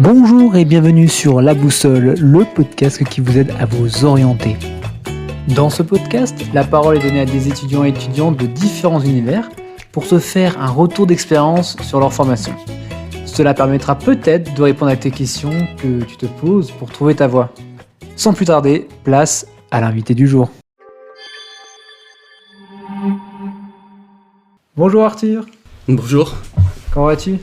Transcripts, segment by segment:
Bonjour et bienvenue sur La Boussole, le podcast qui vous aide à vous orienter. Dans ce podcast, la parole est donnée à des étudiants et étudiantes de différents univers pour se faire un retour d'expérience sur leur formation. Cela permettra peut-être de répondre à tes questions que tu te poses pour trouver ta voie. Sans plus tarder, place à l'invité du jour. Bonjour Arthur. Bonjour. Comment vas-tu ?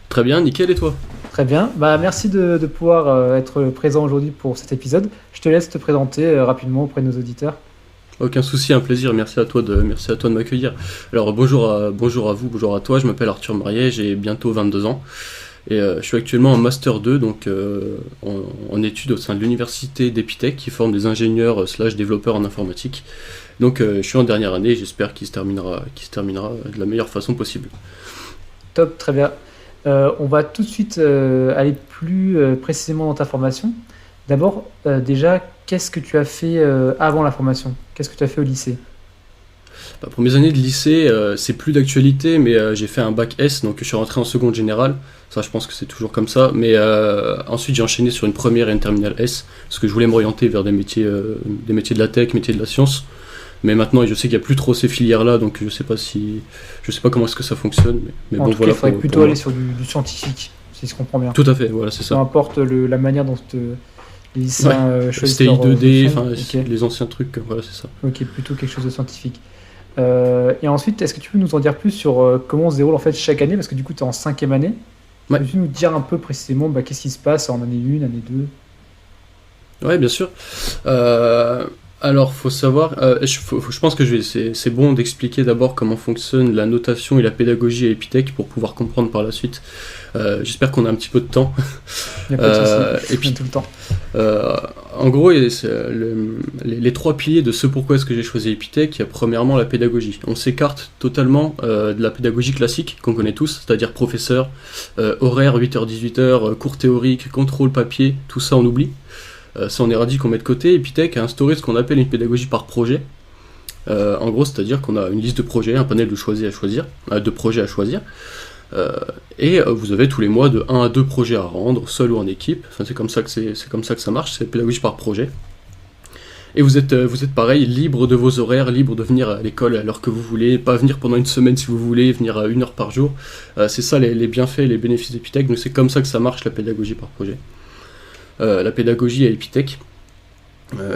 Très bien, nickel, et toi ? Très bien, merci de pouvoir être présent aujourd'hui pour cet épisode. Je te laisse te présenter rapidement auprès de nos auditeurs. Aucun souci, un plaisir, merci à toi de m'accueillir. Alors bonjour à vous, bonjour à toi, je m'appelle Arthur Mariet, j'ai bientôt 22 ans et je suis actuellement en Master 2, donc en études au sein de l'université d'Epitech qui forme des ingénieurs / développeurs en informatique. Donc je suis en dernière année et j'espère qu'il se terminera de la meilleure façon possible. Top, très bien. On va tout de suite aller plus précisément dans ta formation. D'abord, déjà, qu'est-ce que tu as fait avant la formation ? Qu'est-ce que tu as fait au lycée ? Pour mes années de lycée, c'est plus d'actualité, mais j'ai fait un bac S, donc je suis rentré en seconde générale. Ça, je pense que c'est toujours comme ça. Mais ensuite, j'ai enchaîné sur une première et une terminale S, parce que je voulais m'orienter vers des métiers de la tech, métiers de la science. Mais maintenant, je sais qu'il n'y a plus trop ces filières-là, donc je sais pas comment est-ce que ça fonctionne. Mais en bon, tout voilà. Cas, il faudrait plutôt aller sur du scientifique, si je comprends bien. Tout à fait, voilà, c'est ça. Peu importe la manière dont les lycéens choisissent c'était leur I2D, okay. Les anciens trucs, voilà, c'est ça. Ok, plutôt quelque chose de scientifique. Et ensuite, est-ce que tu peux nous en dire plus sur comment se déroule en fait chaque année ? Parce que du coup, tu es en 5e année. Ouais. Peux-tu nous dire un peu précisément qu'est-ce qui se passe en année 1, année 2 ? Ouais, bien sûr. Alors, faut savoir, je pense que c'est bon d'expliquer d'abord comment fonctionne la notation et la pédagogie à Epitech pour pouvoir comprendre par la suite. J'espère qu'on a un petit peu de temps. Il n'y a pas de souci, et puis, tout le temps. En gros, les trois piliers de ce pourquoi est-ce que j'ai choisi Epitech, il y a premièrement la pédagogie. On s'écarte totalement de la pédagogie classique qu'on connaît tous, c'est-à-dire professeur, horaire 8h-18h, cours théorique, contrôle papier, tout ça on oublie. Ça on éradique, on met de côté. Epitech a instauré ce qu'on appelle une pédagogie par projet. En gros, c'est-à-dire qu'on a une liste de projets, un panel de projets à choisir. Et vous avez tous les mois de 1 à 2 projets à rendre, seul ou en équipe. Enfin, c'est comme ça que ça marche, c'est pédagogie par projet. Et vous êtes pareil, libre de vos horaires, libre de venir à l'école à l'heure que vous voulez, pas venir pendant une semaine si vous voulez, venir à 1 heure par jour. C'est ça les bienfaits et les bénéfices d'Epitech, donc c'est comme ça que ça marche la pédagogie par projet. La pédagogie à Epitech.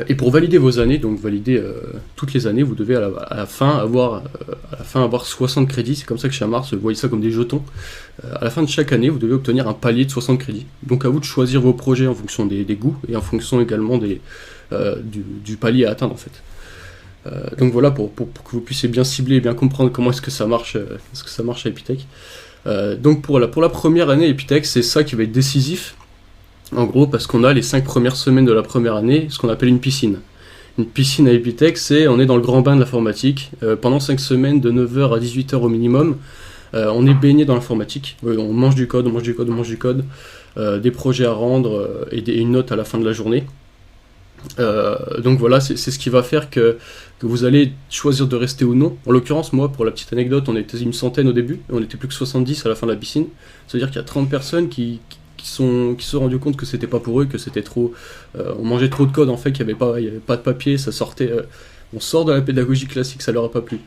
Et pour valider vos années, donc valider toutes les années, vous devez à la fin avoir 60 crédits. C'est comme ça que chez Amars, vous voyez ça comme des jetons. À la fin de chaque année, vous devez obtenir un palier de 60 crédits. Donc à vous de choisir vos projets en fonction des goûts et en fonction également du palier à atteindre en fait. Donc voilà, pour que vous puissiez bien cibler et bien comprendre comment est-ce que ça marche à Epitech. Donc pour la première année Epitech, c'est ça qui va être décisif. En gros, parce qu'on a les 5 premières semaines de la première année, ce qu'on appelle une piscine. Une piscine à Epitech, on est dans le grand bain de l'informatique. Pendant 5 semaines, de 9h à 18h au minimum, on est baigné dans l'informatique. On mange du code, des projets à rendre et une note à la fin de la journée. Donc voilà, c'est ce qui va faire que vous allez choisir de rester ou non. En l'occurrence, moi, pour la petite anecdote, on était une centaine au début, et on était plus que 70 à la fin de la piscine. C'est-à-dire qu'il y a 30 personnes qui se sont rendus compte que c'était pas pour eux, que c'était trop... on mangeait trop de code en fait, qu'il n'y avait pas de papier, ça sortait... on sort de la pédagogie classique, ça leur a pas plu.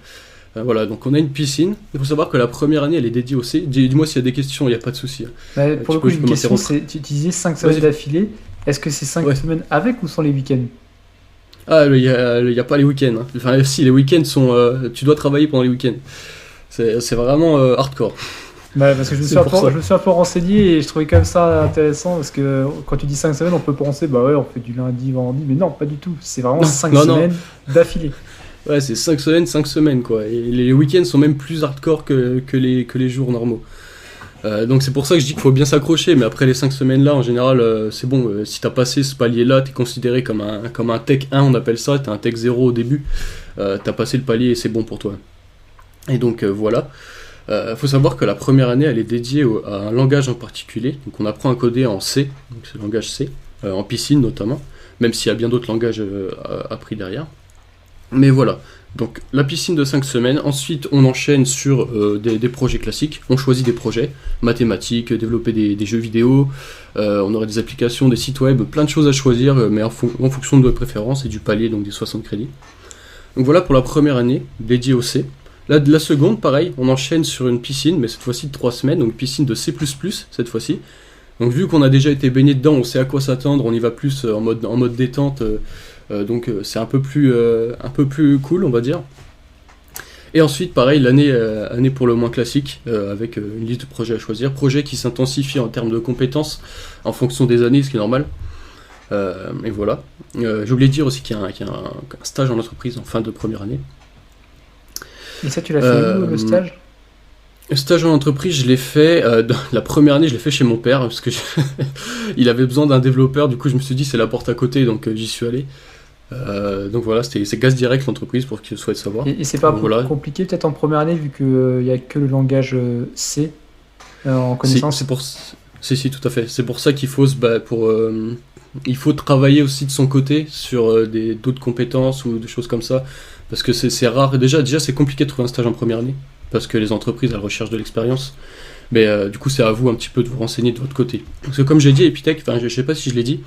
Voilà, donc on a une piscine. Il faut savoir que la première année, elle est dédiée au C. Dis-moi s'il y a des questions, il n'y a pas de souci. Pour le coup, une question, c'est, tu disais 5 semaines d'affilée. Est-ce que c'est 5 semaines avec ou sans les week-ends ? Ah, il n'y a pas les week-ends. Hein. Enfin, si, les week-ends sont... tu dois travailler pendant les week-ends. C'est vraiment hardcore. Parce que je me suis un peu renseigné et je trouvais quand même ça intéressant parce que quand tu dis 5 semaines, on peut penser on fait du lundi, vendredi, mais non, pas du tout. C'est vraiment 5 semaines d'affilée. Ouais, c'est 5 semaines quoi. Et les week-ends sont même plus hardcore que les jours normaux. Donc c'est pour ça que je dis qu'il faut bien s'accrocher, mais après les 5 semaines là, en général, c'est bon. Si t'as passé ce palier là, t'es considéré comme un tech 1, on appelle ça, t'es un tech 0 au début. T'as passé le palier et c'est bon pour toi. Et donc voilà. Faut savoir que la première année, elle est dédiée à un langage en particulier. Donc on apprend à coder en C, donc c'est le langage C, en piscine notamment, même s'il y a bien d'autres langages appris derrière. Mais voilà, donc la piscine de 5 semaines, ensuite on enchaîne sur des projets classiques, on choisit des projets, mathématiques, développer des jeux vidéo, on aurait des applications, des sites web, plein de choses à choisir, mais en fonction de vos préférences et du palier, donc des 60 crédits. Donc voilà pour la première année, dédiée au C. La seconde, pareil, on enchaîne sur une piscine, mais cette fois-ci de 3 semaines, donc piscine de C++ cette fois-ci. Donc vu qu'on a déjà été baigné dedans, on sait à quoi s'attendre, on y va plus en mode détente, donc c'est un peu plus cool, on va dire. Et ensuite, pareil, année pour le moins classique, avec une liste de projets à choisir, projets qui s'intensifient en termes de compétences en fonction des années, ce qui est normal. Et voilà. J'ai oublié de dire aussi qu'il y a un stage en entreprise en fin de première année. Et ça, tu l'as fait où, le stage? Le stage en entreprise, je l'ai fait, la première année, je l'ai fait chez mon père, parce que il avait besoin d'un développeur, du coup je me suis dit c'est la porte à côté, donc j'y suis allé. Donc voilà, c'est Gaz Direct l'entreprise, pour qui souhaite savoir. Et c'est pas voilà. compliqué peut-être en première année, vu qu'il n'y a que le langage C en connaissance? Si, tout à fait. C'est pour ça qu'il faut il faut travailler aussi de son côté sur d'autres compétences ou des choses comme ça, parce que c'est rare. Déjà c'est compliqué de trouver un stage en première année, parce que les entreprises elles recherchent de l'expérience. Mais du coup c'est à vous un petit peu de vous renseigner de votre côté. Parce que comme j'ai dit, Epitech, je sais pas si je l'ai dit,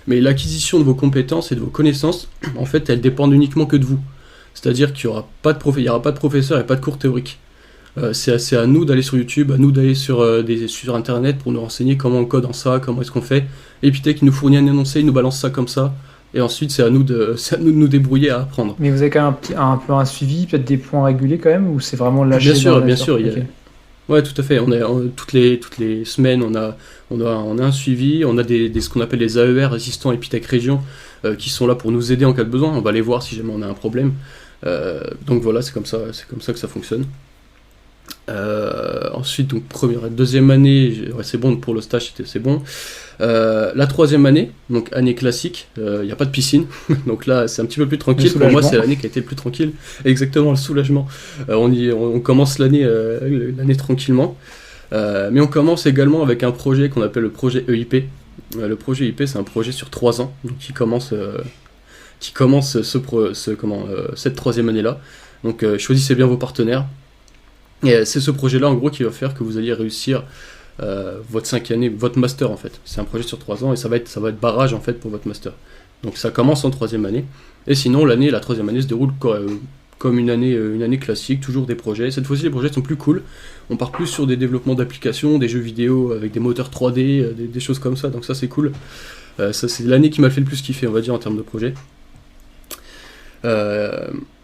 mais l'acquisition de vos compétences et de vos connaissances, en fait, elles dépendent uniquement que de vous. C'est-à-dire qu'il n'y aura pas de professeur et pas de cours théoriques. C'est à nous d'aller sur YouTube, à nous d'aller sur Internet pour nous renseigner comment on code en ça, comment est-ce qu'on fait. Epitech il nous fournit un énoncé, il nous balance ça comme ça, et ensuite c'est à nous de nous débrouiller à apprendre. Mais vous avez quand même un peu un suivi, peut-être des points réguliers quand même, ou c'est vraiment lâché? Bien sûr. Okay. Ouais, tout à fait. Toutes les semaines, on a un suivi, on a ce qu'on appelle les AER, assistants Epitech Région, qui sont là pour nous aider en cas de besoin. On va les voir si jamais on a un problème. Donc voilà, c'est comme ça que ça fonctionne. Ensuite, donc deuxième année, c'est bon pour le stage, c'est bon. La troisième année, donc année classique, il n'y a pas de piscine, donc là c'est un petit peu plus tranquille. Pour moi, c'est l'année qui a été le plus tranquille. Exactement, le soulagement. On commence l'année tranquillement, mais on commence également avec un projet qu'on appelle le projet EIP. Le projet EIP, c'est un projet sur 3 ans, donc qui commence cette troisième année-là. Donc choisissez bien vos partenaires. Et c'est ce projet-là, en gros, qui va faire que vous alliez réussir votre 5e année, votre master, en fait. C'est un projet sur 3 ans, et ça va être barrage, en fait, pour votre master. Donc ça commence en 3e année. Et sinon, la 3e année se déroule comme une année classique, toujours des projets. Cette fois-ci, les projets sont plus cool. On part plus sur des développements d'applications, des jeux vidéo avec des moteurs 3D, des choses comme ça. Donc ça, c'est cool. Ça, c'est l'année qui m'a fait le plus kiffer, on va dire, en termes de projet.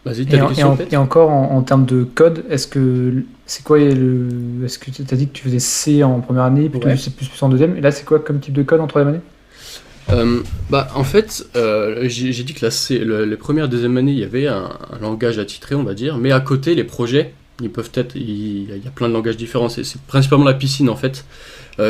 Vas-y, t'as des questions peut-être ? Et encore en termes de code, est-ce que tu as dit que tu faisais C en première année, plutôt du C++ en deuxième, et là c'est quoi comme type de code en troisième année ? En fait, j'ai dit que les premières et deuxième années, il y avait un langage attitré, on va dire, mais à côté, les projets, il y a plein de langages différents. C'est principalement la piscine, en fait,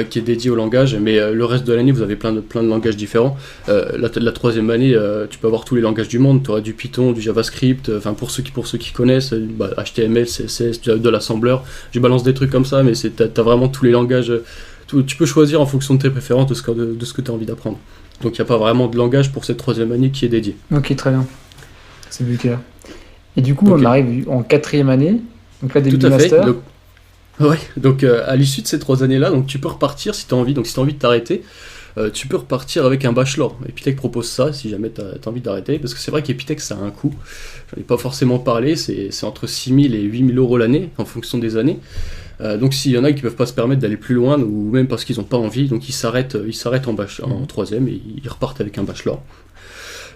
qui est dédiée au langage, mais le reste de l'année, vous avez plein de langages différents. La troisième année, tu peux avoir tous les langages du monde. Tu auras du Python, du JavaScript, pour ceux qui connaissent, HTML, CSS, de l'assembleur. Je balance des trucs comme ça, mais t'as vraiment tous les langages. Tu peux choisir en fonction de tes préférences, de ce que tu as envie d'apprendre. Donc il n'y a pas vraiment de langage pour cette troisième année qui est dédiée. Ok, très bien. C'est plus clair. Et du coup, on arrive en 4e année, donc là, début du master. Donc à l'issue de ces 3 années-là, donc tu peux repartir si tu as envie. Donc si tu as envie de t'arrêter, tu peux repartir avec un bachelor. Epitech propose ça si jamais tu as envie d'arrêter, parce que c'est vrai qu'Epitech ça a un coût. J'en ai pas forcément parlé, c'est entre 6 000 et 8 000 euros l'année en fonction des années. Donc s'il y en a qui peuvent pas se permettre d'aller plus loin, ou même parce qu'ils n'ont pas envie, donc ils s'arrêtent en 3e et ils repartent avec un bachelor.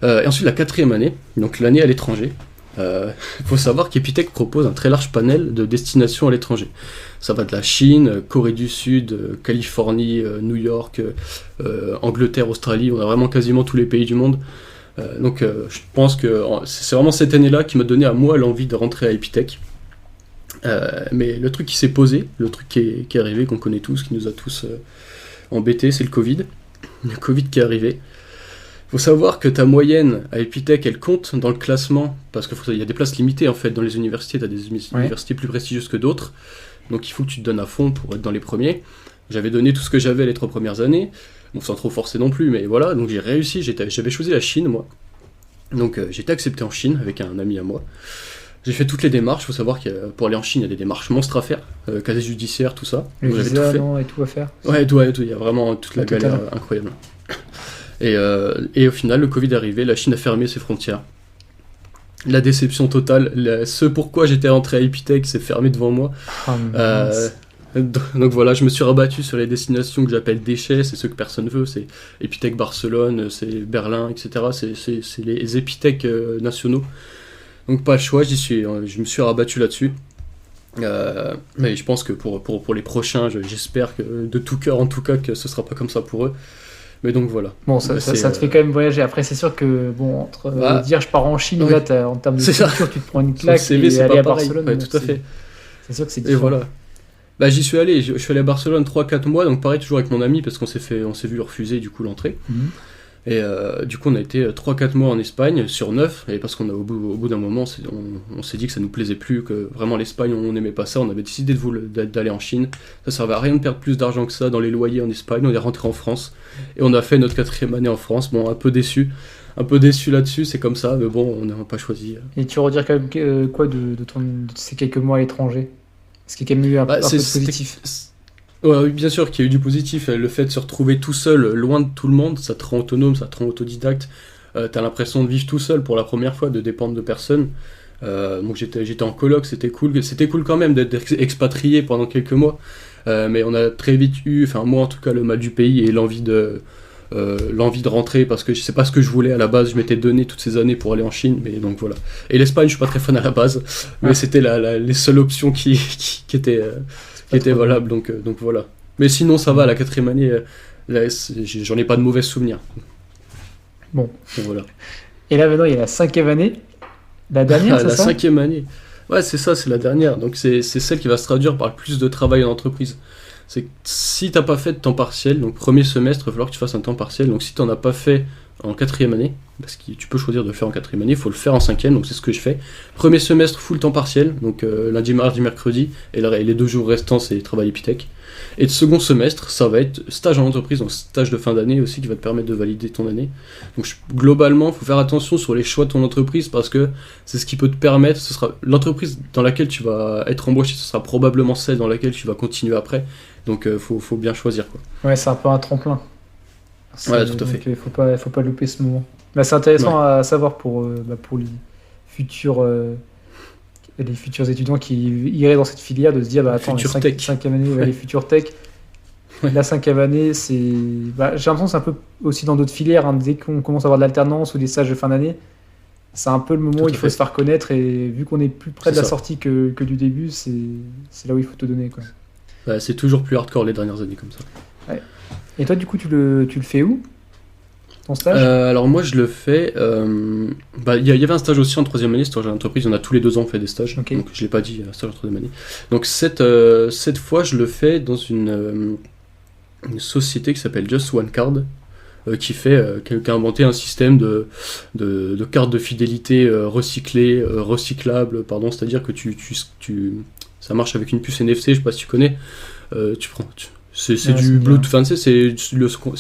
Et ensuite la 4e année, donc l'année à l'étranger. Il faut savoir qu'Epitech propose un très large panel de destinations à l'étranger. Ça va de la Chine, Corée du Sud, Californie, New York, Angleterre, Australie, on a vraiment quasiment tous les pays du monde. Donc je pense que c'est vraiment cette année-là qui m'a donné à moi l'envie de rentrer à Epitech. Mais le truc qui s'est posé, le truc qui est arrivé, qu'on connaît tous, qui nous a tous embêtés, c'est le Covid. Le Covid qui est arrivé. Il faut savoir que ta moyenne à Epitech, elle compte dans le classement, parce qu'il y a des places limitées en fait dans les universités, tu as des universités plus prestigieuses que d'autres, donc il faut que tu te donnes à fond pour être dans les premiers. J'avais donné tout ce que j'avais les 3 premières années, bon, sans trop forcer non plus, mais voilà, donc j'ai réussi, j'avais choisi la Chine moi. Donc j'ai été accepté en Chine avec un ami à moi. J'ai fait toutes les démarches, il faut savoir que pour aller en Chine, il y a des démarches monstres à faire, casier judiciaire, tout ça. Le Donc, j'avais visa, tout fait. non, et tout à faire. Ouais, tout, il y a vraiment toute la La totale. galère incroyable. Et au final, le Covid est arrivé, la Chine a fermé ses frontières. La déception totale, ce pourquoi j'étais rentré à Epitech s'est fermé devant moi. Ah, Euh, donc voilà, je me suis rabattu sur les destinations que j'appelle déchets, c'est ceux que personne veut, c'est Epitech Barcelone, c'est Berlin, etc. C'est les Epitech nationaux. Donc pas le choix, je me suis rabattu là-dessus. Mais je pense que pour les prochains, j'espère que de tout cœur en tout cas que ce sera pas comme ça pour eux. Mais donc voilà. Bon, ça te fait quand même voyager. Après, c'est sûr que, bon, entre dire je pars en Chine, oui. là, en termes de C'est ça. culture, tu te prends une Sur claque le CV, et c'est aller pas à pareil. Barcelone. Ouais, bon, tout à fait. C'est sûr que c'est Et différent. voilà. Bah j'y suis allé, je suis allé à Barcelone 3-4 mois, donc pareil toujours avec mon ami parce qu'on s'est vu refuser du coup l'entrée. Mhm. Et du coup on a été 3-4 mois en Espagne sur 9, et parce au bout d'un moment on s'est dit que ça nous plaisait plus, que vraiment l'Espagne on n'aimait pas ça, on avait décidé d'aller en Chine. Ça servait à rien de perdre plus d'argent que ça dans les loyers en Espagne, on est rentré en France et on a fait notre 4e année en France. Bon, un peu déçu là-dessus, c'est comme ça, mais bon on n'a pas choisi. Et tu redire quand même quoi de ces quelques mois à l'étranger? Est-ce qu'il y a quand même eu un peu de positif? Ouais, oui, bien sûr qu'il y a eu du positif. Le fait de se retrouver tout seul, loin de tout le monde, ça te rend autonome, ça te rend autodidacte. T'as l'impression de vivre tout seul pour la première fois, de dépendre de personne. Donc j'étais en coloc, c'était cool. C'était cool quand même d'être expatrié pendant quelques mois. Mais on a très vite eu, enfin moi en tout cas, le mal du pays et l'envie de rentrer, parce que je sais pas ce que je voulais à la base. Je m'étais donné toutes ces années pour aller en Chine, mais donc voilà. Et l'Espagne, je suis pas très fan à la base, mais c'était les seules options qui étaient valables, donc voilà. Mais sinon ça va, la 4e année, j'en ai pas de mauvais souvenirs. Bon. Donc, voilà. Et là maintenant il y a la 5e année, la dernière, c'est La ça? 5e année. Ouais, c'est ça, c'est la dernière. Donc c'est celle qui va se traduire par le plus de travail en entreprise. C'est que si t'as pas fait de temps partiel, donc premier semestre, il va falloir que tu fasses un temps partiel. Donc si t'en as pas fait en 4e année, parce que tu peux choisir de le faire en 4e année, il faut le faire en 5e, donc c'est ce que je fais. Premier semestre, full temps partiel, donc lundi, mardi, mercredi, et les 2 jours restants, c'est travail Epitech. Et le second semestre, ça va être stage en entreprise, donc stage de fin d'année aussi, qui va te permettre de valider ton année. Donc globalement, il faut faire attention sur les choix de ton entreprise, parce que c'est ce qui peut te permettre, ce sera l'entreprise dans laquelle tu vas être embauché, ce sera probablement celle dans laquelle tu vas continuer après. Donc faut bien choisir, quoi. Ouais, c'est un peu un tremplin. Ouais, tout à fait. Donc, faut pas louper ce moment. Bah, c'est intéressant à savoir pour les futurs étudiants qui iraient dans cette filière, de se dire, bah attends, Futur la tech. 5e année, Ouais. les futurs tech. Ouais. La 5e année, c'est. Bah, j'ai l'impression que c'est un peu aussi dans d'autres filières, hein, dès qu'on commence à avoir de l'alternance ou des stages de fin d'année, c'est un peu le moment Tout où à il faut fait. se faire connaître, et vu qu'on est plus près de C'est la ça. sortie que du début, c'est là où il faut te donner, quoi. Bah, c'est toujours plus hardcore les dernières années comme ça. Et toi, du coup, tu le fais où, ton stage? Alors moi je le fais, il y avait un stage aussi en 3e année, stage en entreprise, on a tous les 2 ans on fait des stages, Ok. donc je l'ai pas dit, stage en 3e année. Donc cette fois je le fais dans une société qui s'appelle Just One Card, qui a inventé un système de cartes de fidélité recyclables, pardon, c'est-à-dire que ça marche avec une puce NFC, je sais pas si tu connais, c'est Ouais, ça du me dit Bluetooth, enfin, c'est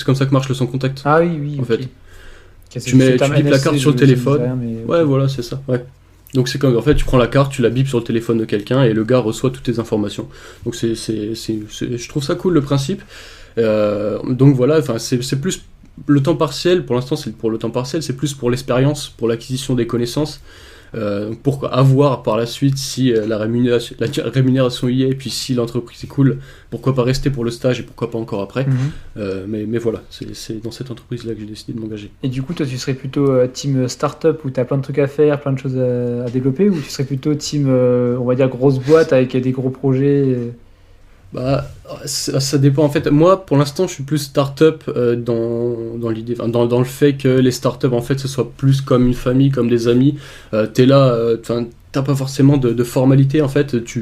comme ça que marche le sans contact. Ah oui, en ok. fait. Ok, Tu bipes la NFC, carte sur le ça me dit téléphone. rien, mais ok. Ouais, voilà, c'est ça. Ouais. Donc c'est comme, en fait, tu prends la carte, tu la bipes sur le téléphone de quelqu'un et le gars reçoit toutes tes informations. Donc je trouve ça cool le principe. Donc voilà, enfin c'est plus le temps partiel. Pour l'instant, c'est pour le temps partiel, c'est plus pour l'expérience, pour l'acquisition des connaissances. Pour avoir par la suite si la rémunération y est, et puis si l'entreprise est cool, pourquoi pas rester pour le stage et pourquoi pas encore après. Mhm. Mais voilà, c'est dans cette entreprise là que j'ai décidé de m'engager. Et du coup, toi, tu serais plutôt team startup où tu as plein de trucs à faire, plein de choses à développer, ou tu serais plutôt team, on va dire, grosse boîte avec des gros projets Bah, ça dépend en fait. Moi, pour l'instant, je suis plus start-up dans l'idée, enfin, dans le fait que les start-up en fait, ce soit plus comme une famille, comme des amis. T'es là, enfin, t'as pas forcément de formalité en fait. Tout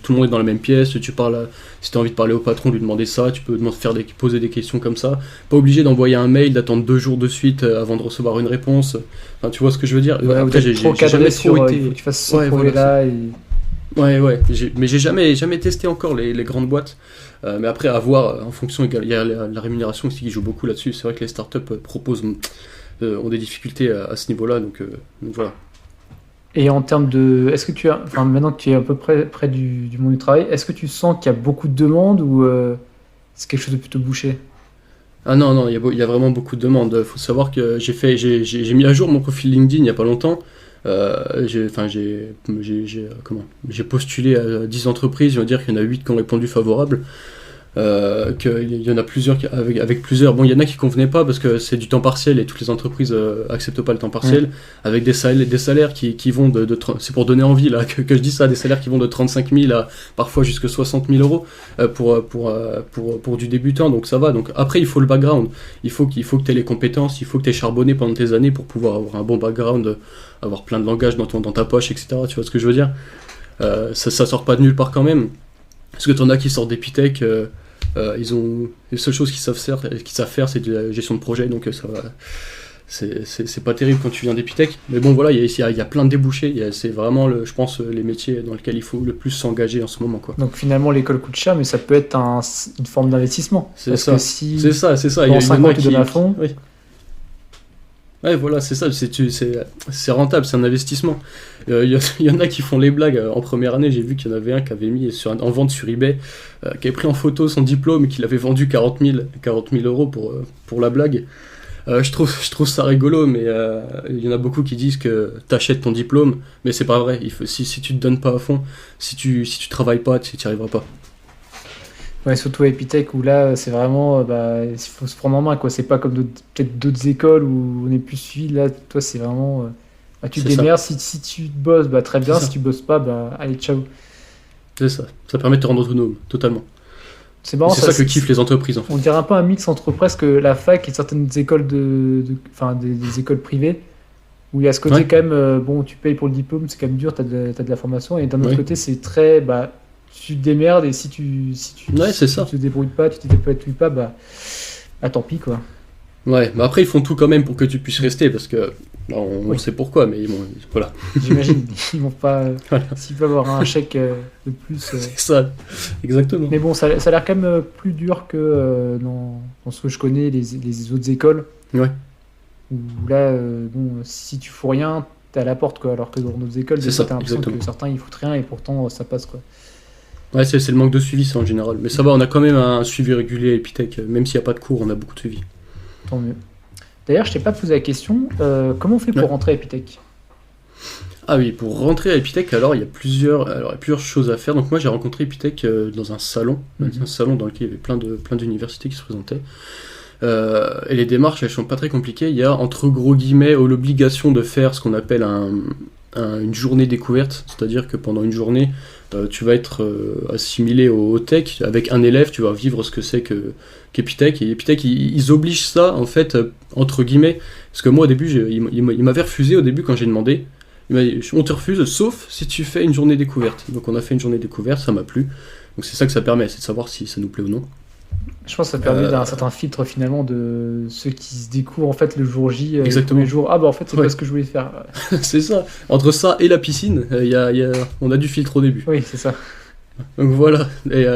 le monde est dans la même pièce. Tu parles, si t'as envie de parler au patron, lui demander ça. Tu peux poser des questions comme ça. Pas obligé d'envoyer un mail, d'attendre 2 jours de suite avant de recevoir une réponse. Enfin, tu vois ce que je veux dire. Ouais, Après, j'ai trop cadré sur il faut que tu fasses ce Ouais, voilà, projet-là. Ouais, mais j'ai jamais testé encore les grandes boîtes. Mais après, à voir en fonction, il y a la rémunération aussi qui joue beaucoup là-dessus. C'est vrai que les startups proposent ont des difficultés à ce niveau-là, donc voilà. Et en termes de... Est-ce que maintenant que tu es à peu près du monde du travail, est-ce que tu sens qu'il y a beaucoup de demandes ou c'est quelque chose de plutôt bouché? Ah non, non, il y a vraiment beaucoup de demandes. Il faut savoir que j'ai mis à jour mon profil LinkedIn il n'y a pas longtemps. J'ai postulé à 10 entreprises, je veux dire qu'il y en a 8 qui ont répondu favorable. Qu'il y en a plusieurs avec plusieurs. Bon, il y en a qui convenaient pas parce que c'est du temps partiel et toutes les entreprises acceptent pas le temps partiel, avec des salaires qui vont c'est pour donner envie là que je dis ça, des salaires qui vont de 35 000 à parfois jusqu'à 60 000 euros pour du débutant, donc ça va. Donc après, il faut le background, il faut que tu aies les compétences, il faut que tu aies charbonné pendant tes années pour pouvoir avoir un bon background, avoir plein de langages dans ta poche, etc. Tu vois ce que je veux dire? Ça sort pas de nulle part quand même, parce que t'en as qui sortent d'Epitech. Ils ont les seules choses qu'ils savent faire, c'est de la gestion de projet, donc ça va. C'est pas terrible quand tu viens d'Epitech, mais bon voilà, il y a plein de débouchés. C'est vraiment je pense les métiers dans lesquels il faut le plus s'engager en ce moment, quoi. Donc finalement l'école coûte cher, mais ça peut être une forme d'investissement. C'est ça. Dans 5 ans tu donnes à fond. Oui. Ouais, voilà, c'est ça, c'est rentable, c'est un investissement. Il y en a qui font les blagues. En première année, j'ai vu qu'il y en avait un qui avait mis en vente sur eBay, qui avait pris en photo son diplôme et qui l'avait vendu 40 000 euros pour la blague. Je trouve ça rigolo, mais il y en a beaucoup qui disent que t'achètes ton diplôme, mais c'est pas vrai. Si tu te donnes pas à fond, si tu travailles pas, tu n'y arriveras pas. Ouais, surtout à Epitech où là c'est vraiment il faut se prendre en main, quoi. C'est pas comme peut-être d'autres écoles où on est plus suivi. Là toi c'est vraiment tu te démerdes, si tu bosses très bien, si tu bosses pas allez ciao. C'est ça, ça permet de te rendre autonome totalement. C'est marrant, c'est ça que kiffent les entreprises en fait. On dirait un peu un mix entre presque la fac et certaines écoles des écoles privées où il y a ce côté quand même tu payes pour le diplôme, c'est quand même dur, t'as de la formation, et d'un autre côté c'est très tu te démerdes, et si tu te débrouilles pas, tu te débrouilles pas, tant pis, quoi. Ouais, mais après ils font tout quand même pour que tu puisses rester, parce que on sait pourquoi, mais bon, voilà. J'imagine, ils vont pas s'ils peuvent avoir un chèque de plus. C'est ça, exactement. Mais bon, ça a l'air quand même plus dur que dans ce que je connais, les autres écoles. Ouais. Où là, si tu fous rien, t'es à la porte, quoi. Alors que dans d'autres écoles, t'as l'impression que certains ils foutent rien et pourtant ça passe, quoi. Ouais, c'est le manque de suivi, ça en général. Mais ça va, on a quand même un suivi régulier à Epitech. Même s'il n'y a pas de cours, on a beaucoup de suivi. Tant mieux. D'ailleurs, je t'ai pas posé la question, comment on fait pour rentrer à Epitech? Ah oui, pour rentrer à Epitech, alors il y a plusieurs choses à faire. Donc moi j'ai rencontré Epitech dans un salon, un salon dans lequel il y avait plein d'universités qui se présentaient. Et les démarches, elles sont pas très compliquées. Il y a entre gros guillemets l'obligation de faire ce qu'on appelle une journée découverte, c'est-à-dire que pendant une journée, tu vas être assimilé au tech avec un élève, tu vas vivre ce que c'est qu'Epitech. Et Epitech, ils obligent ça, en fait, entre guillemets, parce que moi, au début, il m'avait refusé au début quand j'ai demandé. Il m'a dit, on te refuse, sauf si tu fais une journée découverte. Donc on a fait une journée découverte, ça m'a plu. Donc c'est ça que ça permet, c'est de savoir si ça nous plaît ou non. Je pense que ça permet d'un certain filtre finalement de ceux qui se découvrent en fait le jour J, exactement. Le jour. En fait c'est pas ce que je voulais faire. C'est ça. Entre ça et la piscine, on a du filtre au début. Oui, c'est ça. Donc voilà. Et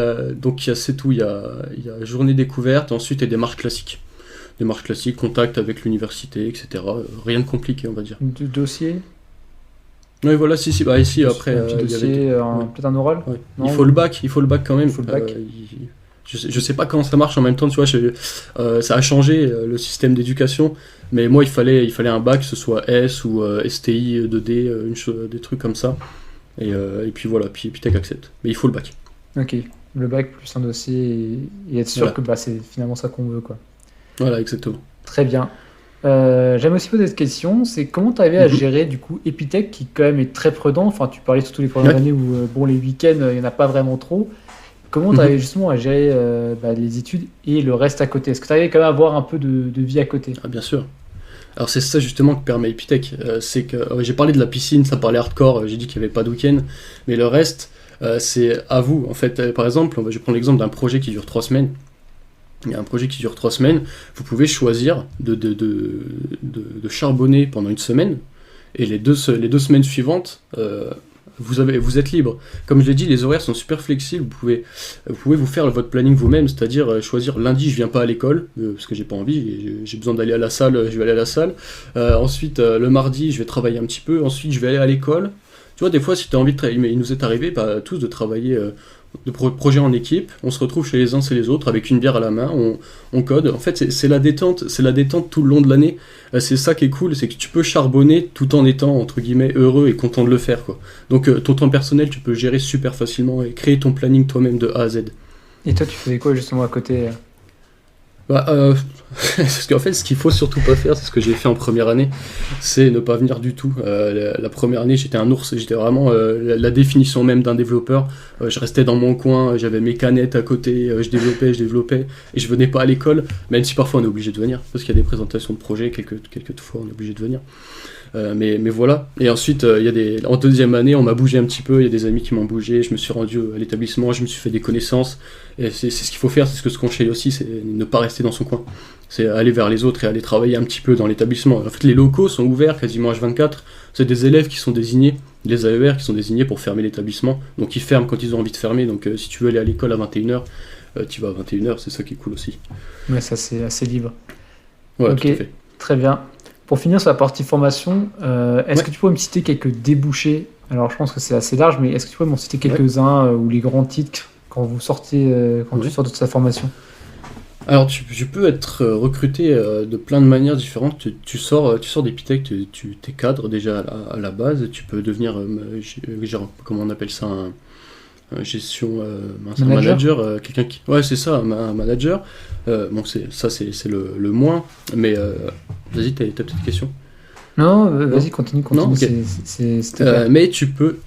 donc c'est tout. Il y a journée découverte, ensuite il y a des démarches classiques. Démarches classiques, contact avec l'université, etc. Rien de compliqué, on va dire. Du dossier. Oui, voilà, ici après. Un petit dossier, peut-être un oral. Ouais. Il faut le bac quand même. Il faut le bac. Je sais pas comment ça marche en même temps, tu vois, ça a changé le système d'éducation, mais moi il fallait un bac, que ce soit S ou STI 2D, des trucs comme ça, et puis voilà, puis Epitech accepte, mais il faut le bac. Ok, le bac plus un dossier et être sûr que c'est finalement ça qu'on veut, quoi. Voilà, exactement. Très bien. J'aime aussi poser cette question, c'est comment tu arrivé à gérer du coup Epitech qui quand même est très prudent, enfin tu parlais surtout les premières années où les week-ends il n'y en a pas vraiment trop. Comment tu arrives justement à gérer les études et le reste à côté? Est-ce que tu arrives quand même à avoir un peu de vie à côté? Ah bien sûr. Alors c'est ça justement que permet Epitech. C'est que j'ai parlé de la piscine, ça parlait hardcore, j'ai dit qu'il n'y avait pas de week-end, mais le reste, c'est à vous. En fait, par exemple, je vais prendre l'exemple d'un projet qui dure 3 semaines. Il y a un projet qui dure 3 semaines, vous pouvez choisir de charbonner pendant une semaine, et les deux semaines suivantes, vous êtes libre. Comme je l'ai dit, les horaires sont super flexibles, vous pouvez vous faire votre planning vous-même, c'est-à-dire choisir lundi je viens pas à l'école, parce que j'ai pas envie, j'ai besoin d'aller à la salle, je vais aller à la salle. Ensuite le mardi je vais travailler un petit peu, ensuite je vais aller à l'école. Tu vois, des fois si tu as envie de travailler, mais il nous est arrivé tous de travailler de projets en équipe, on se retrouve chez les uns et les autres avec une bière à la main, on code. En fait c'est la détente tout le long de l'année. C'est ça qui est cool, c'est que tu peux charbonner tout en étant entre guillemets heureux et content de le faire, quoi. Donc ton temps personnel tu peux gérer super facilement et créer ton planning toi-même de A à Z. Et toi, tu faisais quoi justement à côté? Parce qu'en fait, ce qu'il faut surtout pas faire, c'est ce que j'ai fait en première année, c'est ne pas venir du tout. La première année, j'étais un ours, j'étais vraiment la définition même d'un développeur. Je restais dans mon coin, j'avais mes canettes à côté, je développais, et je venais pas à l'école, même si parfois on est obligé de venir, parce qu'il y a des présentations de projets, quelques fois on est obligé de venir. Mais voilà. Et ensuite, en deuxième année, on m'a bougé un petit peu. Il y a des amis qui m'ont bougé. Je me suis rendu à l'établissement. Je me suis fait des connaissances. Et c'est ce qu'il faut faire. C'est ce que je conseille aussi. C'est ne pas rester dans son coin. C'est aller vers les autres et aller travailler un petit peu dans l'établissement. En fait, les locaux sont ouverts quasiment H24. C'est des élèves qui sont désignés, les AER qui sont désignés pour fermer l'établissement. Donc ils ferment quand ils ont envie de fermer. Donc si tu veux aller à l'école à 21h, tu vas à 21h. C'est ça qui est cool aussi. Ouais, ça c'est assez libre. Ouais, ok, tout à fait. très bien. Pour finir sur la partie formation, est-ce que tu pourrais me citer quelques débouchés? Alors je pense que c'est assez large, mais est-ce que tu pourrais m'en citer quelques-uns ou les grands titres quand vous sortez, tu sors de ta formation? Alors tu peux être recruté de plein de manières différentes. Tu sors d'Epitech, tu t'es cadre déjà à la base. Tu peux devenir, comment on appelle ça, un manager, quelqu'un qui... Ouais, c'est ça, un manager. Bon, c'est le moins, mais vas-y, t'as peut-être une question. Non, vas-y, continue. Non, ok. C'était mais tu peux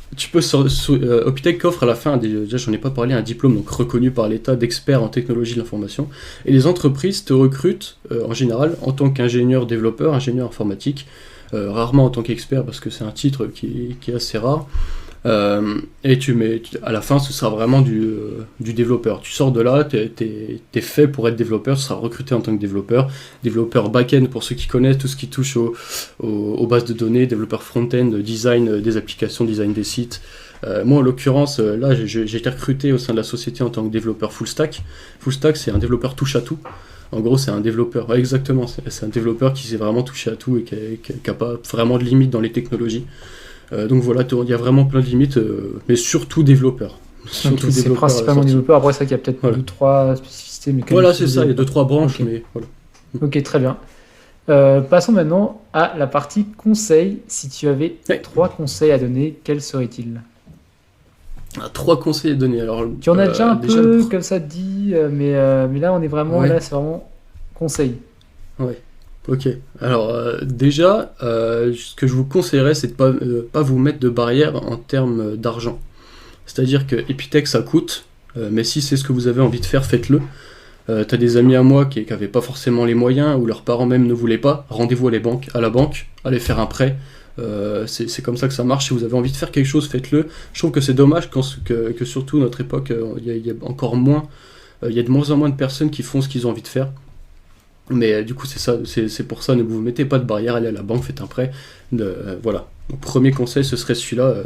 Opitech offre à la fin, déjà j'en ai pas parlé, un diplôme donc reconnu par l'État d'expert en technologie de l'information, et les entreprises te recrutent en général en tant qu'ingénieur développeur, ingénieur informatique, rarement en tant qu'expert parce que c'est un titre qui est assez rare. Et à la fin ce sera vraiment du développeur. Tu sors de là, t'es fait pour être développeur, tu seras recruté en tant que développeur back-end pour ceux qui connaissent tout ce qui touche aux bases de données, développeur front-end, design des applications, design des sites. Moi en l'occurrence là j'ai été recruté au sein de la société en tant que développeur full stack. Full stack c'est un développeur touche à tout. En gros, c'est un développeur, ouais, exactement, c'est un développeur qui sait vraiment toucher à tout et qui n'a pas vraiment de limites dans les technologies. Donc voilà, il y a vraiment plein de limites, mais surtout développeur. Okay, c'est principalement développeur, après ça qu'il y a peut-être 2-3 spécificités. Mais voilà, c'est ça, il y a 2-3 branches, okay. Mais voilà. Ok, très bien. Passons maintenant à la partie conseils. Si tu avais 3 conseils à donner, quels seraient-ils? 3 conseils à donner. Alors, tu en as déjà un peu comme ça dit, mais là on est vraiment, là c'est vraiment conseil. Ouais. Ok, alors déjà, ce que je vous conseillerais, c'est de pas vous mettre de barrière en termes d'argent. C'est-à-dire que Epitech, ça coûte, mais si c'est ce que vous avez envie de faire, faites-le. T'as des amis à moi qui n'avaient pas forcément les moyens, ou leurs parents même ne voulaient pas, rendez-vous à la banque, allez faire un prêt. C'est comme ça que ça marche. Si vous avez envie de faire quelque chose, faites-le. Je trouve que c'est dommage que surtout notre époque, il y a encore moins, il y a de moins en moins de personnes qui font ce qu'ils ont envie de faire. Mais du coup c'est pour ça, ne vous mettez pas de barrière, allez à la banque, faites un prêt. Voilà. Donc, premier conseil, ce serait celui-là.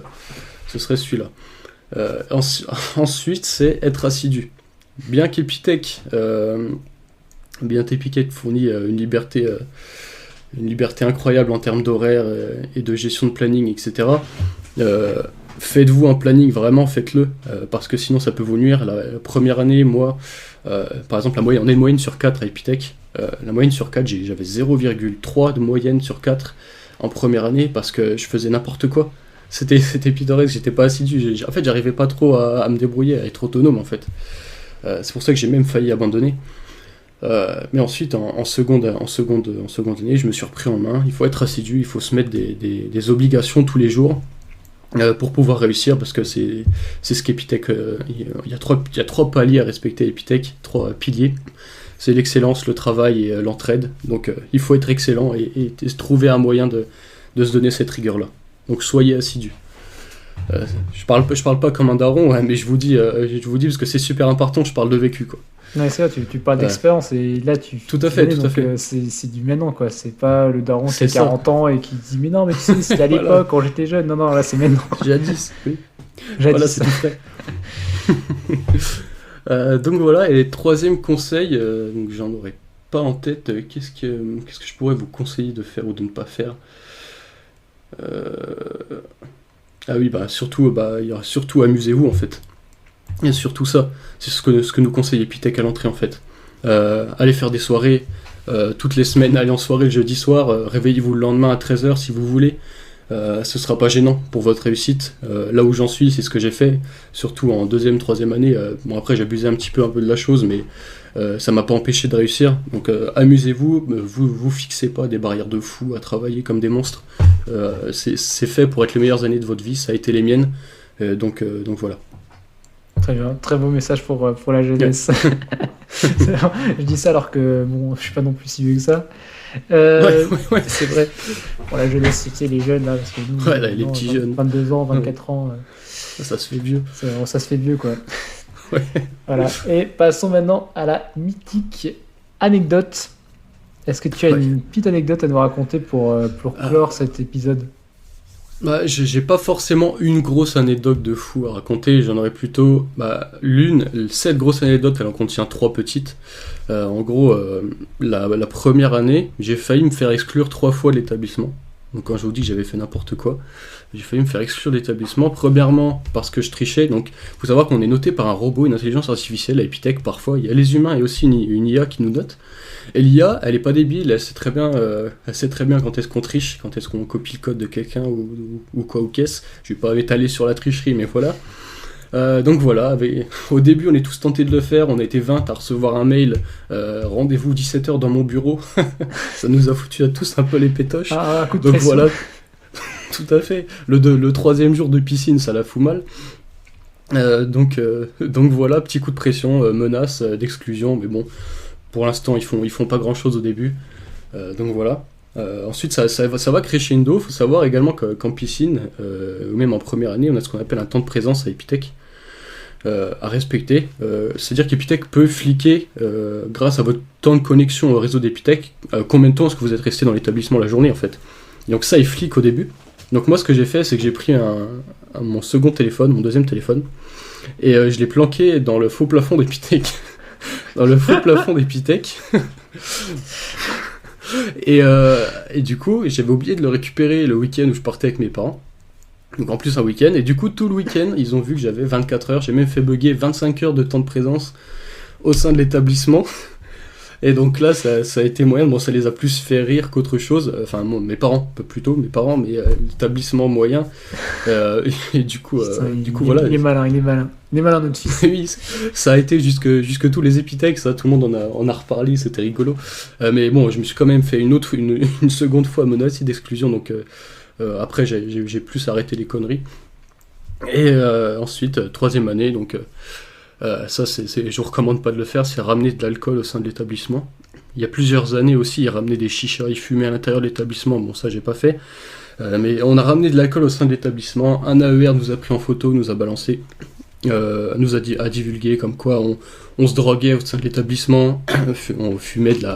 Ensuite, c'est être assidu. Bien qu'Epitech fournit une liberté incroyable en termes d'horaire et de gestion de planning, etc. Faites-vous un planning, vraiment faites-le, parce que sinon ça peut vous nuire. La première année, moi, par exemple, on a une moyenne sur 4 à Epitech. La moyenne sur 4, j'avais 0,3 de moyenne sur 4 en première année parce que je faisais n'importe quoi. C'était pittoresque, j'étais pas assidu. En fait, j'arrivais pas trop à me débrouiller, à être autonome en fait. C'est pour ça que j'ai même failli abandonner. Mais ensuite, en seconde année, je me suis repris en main. Il faut être assidu, il faut se mettre des obligations tous les jours pour pouvoir réussir, parce que c'est ce qu'Epitech... Il y a 3 paliers à respecter Epitech, 3 piliers. C'est l'excellence, le travail et l'entraide. Donc il faut être excellent et trouver un moyen de se donner cette rigueur-là. Donc soyez assidus. Je parle pas comme un daron, mais je vous dis parce que c'est super important, je parle de vécu, quoi. Non, c'est vrai, tu parles Ouais. d'expérience et là Tout à tu fait, connais, tout à donc fait. c'est du maintenant quoi. C'est pas le daron qui a C'est ça. 40 ans et qui dit mais non, mais tu sais, c'était à Voilà. l'époque quand j'étais jeune. Non, non, là c'est maintenant. Jadis, oui. Jadis. Voilà, c'est tout frais. Donc voilà, et troisième conseil, donc j'en aurais pas en tête, qu'est-ce que je pourrais vous conseiller de faire ou de ne pas faire. Euh, Ah oui, il y aura surtout amusez-vous en fait. Il y a surtout ça, c'est ce que nous conseille Epitech à l'entrée en fait. Allez faire des soirées, toutes les semaines, allez en soirée le jeudi soir, réveillez-vous le lendemain à 13h si vous voulez. Ce sera pas gênant pour votre réussite. Là où j'en suis, c'est ce que j'ai fait, surtout en deuxième, troisième année. Bon après j'abusais un peu de la chose, mais ça m'a pas empêché de réussir. Donc amusez-vous, vous fixez pas des barrières de fou à travailler comme des monstres. C'est fait pour être les meilleures années de votre vie, ça a été les miennes. Donc voilà. Très bien, très beau message pour la jeunesse. Je dis ça alors que bon, je suis pas non plus si vieux que ça. Ouais. C'est vrai. Pour la jeunesse, c'est les jeunes là, parce que nous, Ouais, là, les non, petits 20 jeunes. 22 ans, 24 ans, Ça se fait vieux. ça se fait vieux quoi. Ouais. Voilà. Et passons maintenant à la mythique anecdote. Est-ce que tu as Ouais. une petite anecdote à nous raconter pour clore cet épisode? Bah, j'ai pas forcément une grosse anecdote de fou à raconter, j'en aurais plutôt cette grosse anecdote, elle en contient 3 petites. En gros, la première année, j'ai failli me faire exclure 3 fois de l'établissement. Donc quand je vous dis que j'avais fait n'importe quoi, j'ai failli me faire exclure de l'établissement. Premièrement, parce que je trichais, donc faut savoir qu'on est noté par un robot, une intelligence artificielle à Epitech parfois. Il y a les humains et aussi une IA qui nous note. Et l'IA, elle est pas débile, elle sait très bien quand est-ce qu'on triche, quand est-ce qu'on copie le code de quelqu'un ou quoi ou qu'est-ce. Je vais pas m'étaler sur la tricherie, mais voilà. Donc voilà, au début on est tous tentés de le faire, on a été 20 à recevoir un mail, rendez-vous 17h dans mon bureau. Ça nous a foutu à tous un peu les pétoches. Ah, un coup de Donc pression. voilà, tout à fait. Le troisième jour de piscine, ça la fout mal. Donc voilà, petit coup de pression, menace d'exclusion, mais bon, pour l'instant ils font pas grand chose au début. Donc voilà. Ensuite ça va crescendo. Faut savoir également qu'en piscine, ou même en première année, on a ce qu'on appelle un temps de présence à Epitech à respecter. C'est-à-dire qu'Epitech peut fliquer grâce à votre temps de connexion au réseau d'Epitech combien de temps est-ce que vous êtes resté dans l'établissement la journée en fait. Et donc ça il flique au début. Donc moi ce que j'ai fait c'est que j'ai pris mon deuxième téléphone, et je l'ai planqué dans le faux plafond d'Epitech. Dans le faux plafond d'Epitech. Et du coup, j'avais oublié de le récupérer le week-end où je partais avec mes parents. Donc en plus un week-end. Et du coup, tout le week-end, ils ont vu que j'avais 24 heures. J'ai même fait bugger 25 heures de temps de présence au sein de l'établissement. Et donc là, ça a été moyen. Bon, ça les a plus fait rire qu'autre chose. Enfin, mes parents, un peu plus tôt, mais l'établissement moyen. Et du coup, voilà. Il est malin, il est malin. Il est malin, notre fils. Oui, ça a été jusque tous les Epitech, ça, tout le monde en a reparlé, c'était rigolo. Mais bon, je me suis quand même fait une seconde fois menacé d'exclusion, donc après j'ai plus arrêté les conneries. Et ensuite, troisième année, donc ça je vous recommande pas de le faire, c'est ramener de l'alcool au sein de l'établissement. Il y a plusieurs années aussi, ils ramenaient des chichas, ils fumaient à l'intérieur de l'établissement, bon ça j'ai pas fait. Mais on a ramené de l'alcool au sein de l'établissement, un AER nous a pris en photo, nous a balancé. Nous a divulgué comme quoi on se droguait au sein de l'établissement, on fumait de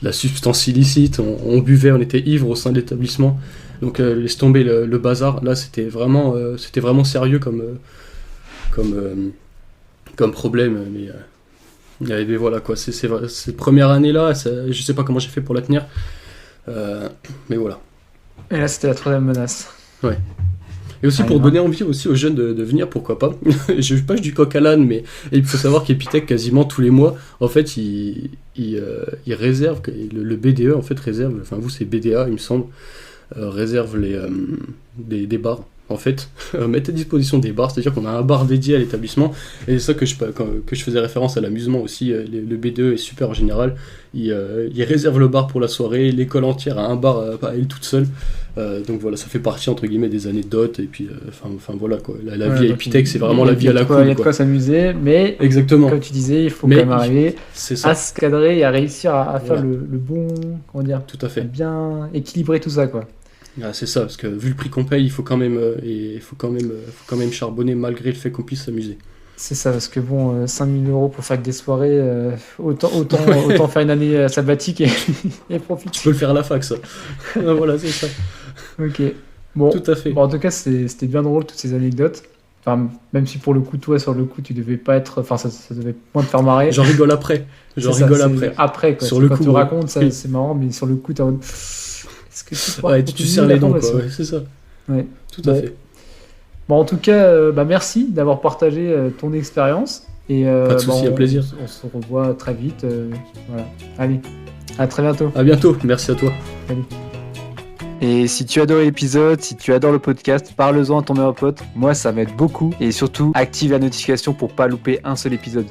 la substance illicite, on buvait, on était ivre au sein de l'établissement. Donc laisse tomber le bazar. Là c'était vraiment sérieux comme problème. Mais voilà quoi, cette première année là, je sais pas comment j'ai fait pour la tenir. Mais voilà. Et là, c'était la troisième menace. Ouais. Et aussi pour donner envie aussi aux jeunes de venir, pourquoi pas. Je pas du coq à l'âne, mais il faut savoir qu'Epitech, quasiment tous les mois, en fait, il réserve, le BDE en fait réserve, enfin vous c'est BDA il me semble, réserve des bars. En fait, mettre à disposition des bars, c'est-à-dire qu'on a un bar dédié à l'établissement, et c'est ça que je faisais référence à l'amusement aussi. Le B2 est super en général, il réserve le bar pour la soirée, l'école entière a un bar à elle toute seule, donc voilà, ça fait partie entre guillemets des anecdotes, et puis enfin voilà quoi, la vie à Epitech c'est vraiment la vie à la cool. Il y a de quoi s'amuser, mais exactement. Comme tu disais, il faut quand même arriver à se cadrer et à réussir à faire le bon, comment dire, tout à fait, bien équilibrer tout ça quoi. Ah, c'est ça, parce que vu le prix qu'on paye, il faut quand même charbonner malgré le fait qu'on puisse s'amuser. C'est ça, parce que bon, 5 000 € pour faire que des soirées, autant faire une année sabbatique et profiter. Tu peux le faire à la fac, ça. Voilà, c'est ça. Ok. Bon. Tout à fait. Bon, en tout cas, c'était bien drôle toutes ces anecdotes. Enfin, même si pour le coup, toi, sur le coup, tu devais pas être. Enfin, ça devait moins te faire marrer. J'en rigole après. Après, quoi. Sur le quand coup, tu ouais. racontes, ça, c'est marrant, mais sur le coup, t'es en mode. Est-ce que tu Ouais, tu serres les dents, quoi. Ouais, c'est ça. Ouais. Tout à fait. Bon, en tout cas, merci d'avoir partagé ton expérience. Et, Pas de souci, à plaisir. On se revoit très vite. Voilà. Allez, à très bientôt. À bientôt. Merci à toi. Salut. Et si tu adores l'épisode, si tu adores le podcast, parle-en à ton meilleur pote. Moi, ça m'aide beaucoup. Et surtout, active la notification pour pas louper un seul épisode.